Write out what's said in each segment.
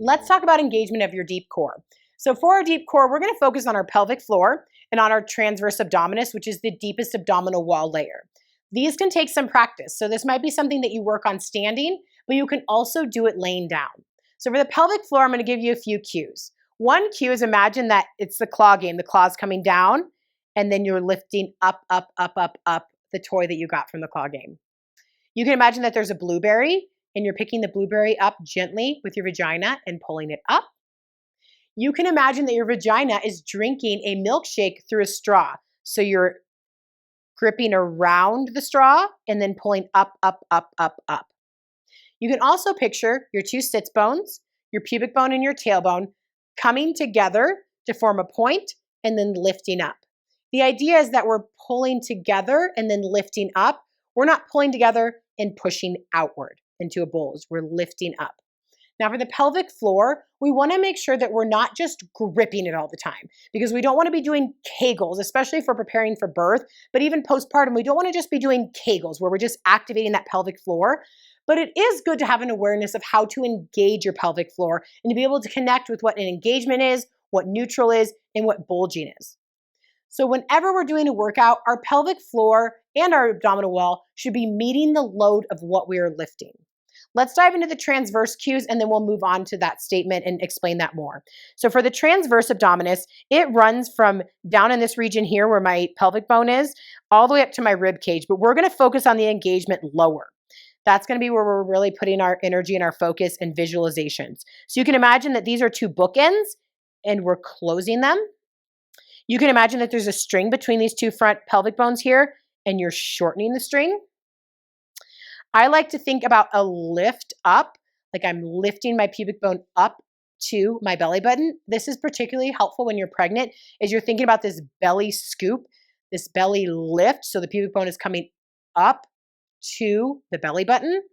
let's talk about engagement of your deep core. So for our deep core, we're going to focus on our pelvic floor and on our transverse abdominis, which is the deepest abdominal wall layer. These can take some practice. So this might be something that you work on standing, but you can also do it laying down. So for the pelvic floor, I'm going to give you a few cues. One cue is imagine that it's the claw game. The claw's coming down, and then you're lifting up, up, up, up, up the toy that you got from the claw game. You can imagine that there's a blueberry, and you're picking the blueberry up gently with your vagina and pulling it up. You can imagine that your vagina is drinking a milkshake through a straw. So you're gripping around the straw and then pulling up, up, up, up, up. You can also picture your two sits bones, your pubic bone and your tailbone coming together to form a point and then lifting up. The idea is that we're pulling together and then lifting up. We're not pulling together and pushing outward into a bulge. We're lifting up. Now for the pelvic floor, we want to make sure that we're not just gripping it all the time because we don't want to be doing Kegels, especially for preparing for birth, but even postpartum, we don't want to just be doing Kegels where we're just activating that pelvic floor. But it is good to have an awareness of how to engage your pelvic floor and to be able to connect with what an engagement is, what neutral is, and what bulging is. So whenever we're doing a workout, our pelvic floor and our abdominal wall should be meeting the load of what we are lifting. Let's dive into the transverse cues and then we'll move on to that statement and explain that more. So for the transverse abdominis, it runs from down in this region here where my pelvic bone is, all the way up to my rib cage, but we're gonna focus on the engagement lower. That's gonna be where we're really putting our energy and our focus and visualizations. So you can imagine that these are two bookends and we're closing them. You can imagine that there's a string between these two front pelvic bones here and you're shortening the string. I like to think about a lift up, like I'm lifting my pubic bone up to my belly button. This is particularly helpful when you're pregnant, as you're thinking about this belly scoop, this belly lift, so the pubic bone is coming up to the belly button.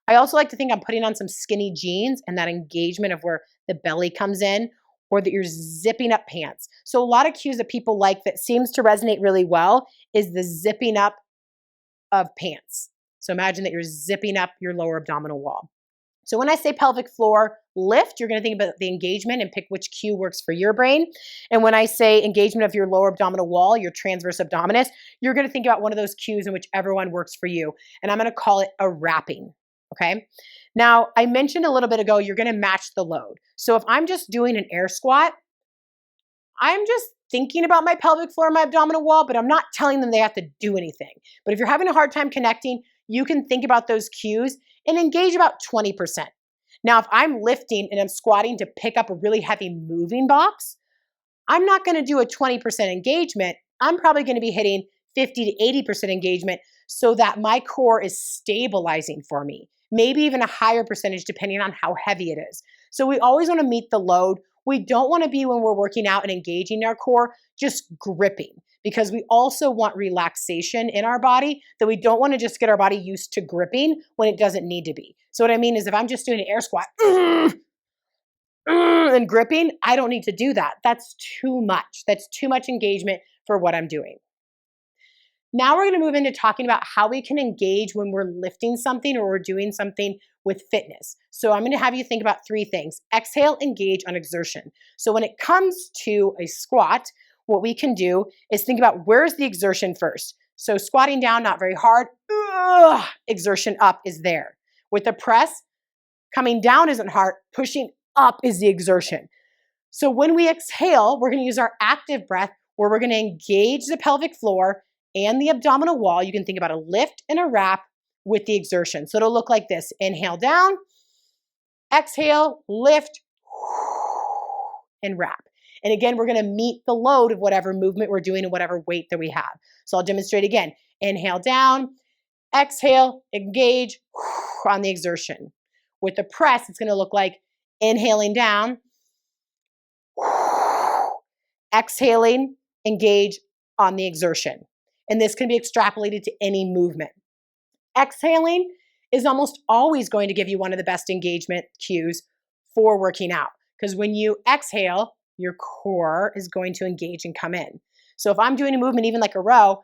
I also like to think I'm putting on some skinny jeans and that engagement of where the belly comes in, or that you're zipping up pants. So a lot of cues that people like that seems to resonate really well is the zipping up of pants. So imagine that you're zipping up your lower abdominal wall. So when I say pelvic floor lift, you're going to think about the engagement and pick which cue works for your brain. And when I say engagement of your lower abdominal wall, your transverse abdominis, you're going to think about one of those cues in whichever one works for you. And I'm going to call it a wrapping. Okay. Now I mentioned a little bit ago, you're going to match the load. So if I'm just doing an air squat, I'm just thinking about my pelvic floor and my abdominal wall, but I'm not telling them they have to do anything. But if you're having a hard time connecting, you can think about those cues and engage about 20%. Now, if I'm lifting and I'm squatting to pick up a really heavy moving box, I'm not going to do a 20% engagement. I'm probably going to be hitting 50 to 80% engagement so that my core is stabilizing for me, maybe even a higher percentage depending on how heavy it is. So we always want to meet the load. We don't want to be, when we're working out and engaging our core, just gripping, because we also want relaxation in our body, that we don't want to just get our body used to gripping when it doesn't need to be. So what I mean is if I'm just doing an air squat and gripping, I don't need to do that. That's too much. That's too much engagement for what I'm doing. Now we're going to move into talking about how we can engage when we're lifting something or we're doing something with fitness. So I'm going to have you think about three things. Exhale, engage on exertion. So when it comes to a squat, what we can do is think about where's the exertion first. So squatting down, not very hard. Exertion up is there. With the press, coming down isn't hard. Pushing up is the exertion. So when we exhale, we're going to use our active breath where we're going to engage the pelvic floor and the abdominal wall. You can think about a lift and a wrap with the exertion. So it'll look like this. Inhale down, exhale, lift, and wrap. And again, we're going to meet the load of whatever movement we're doing and whatever weight that we have. So I'll demonstrate again. Inhale down, exhale, engage on the exertion. With the press, it's going to look like inhaling down, exhaling, engage on the exertion. And this can be extrapolated to any movement. Exhaling is almost always going to give you one of the best engagement cues for working out. Because when you exhale, your core is going to engage and come in. So if I'm doing a movement, even like a row,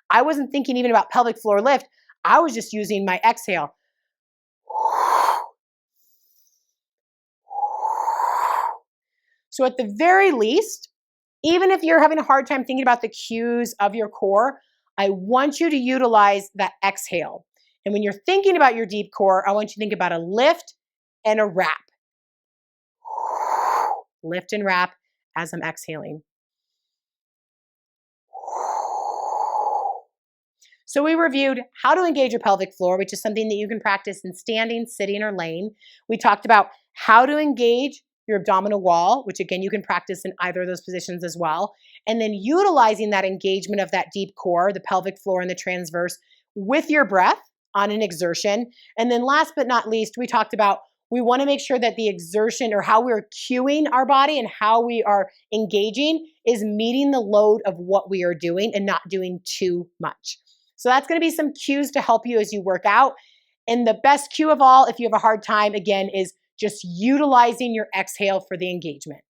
I wasn't thinking even about pelvic floor lift. I was just using my exhale. So at the very least, even if you're having a hard time thinking about the cues of your core, I want you to utilize that exhale. And when you're thinking about your deep core, I want you to think about a lift and a wrap. Lift and wrap as I'm exhaling. So we reviewed how to engage your pelvic floor, which is something that you can practice in standing, sitting, or laying. We talked about how to engage your abdominal wall, which again, you can practice in either of those positions as well. And then utilizing that engagement of that deep core, the pelvic floor and the transverse with your breath on an exertion. And then last but not least, we talked about we want to make sure that the exertion or how we're cueing our body and how we are engaging is meeting the load of what we are doing and not doing too much. So that's going to be some cues to help you as you work out. And the best cue of all, if you have a hard time, again, is just utilizing your exhale for the engagement.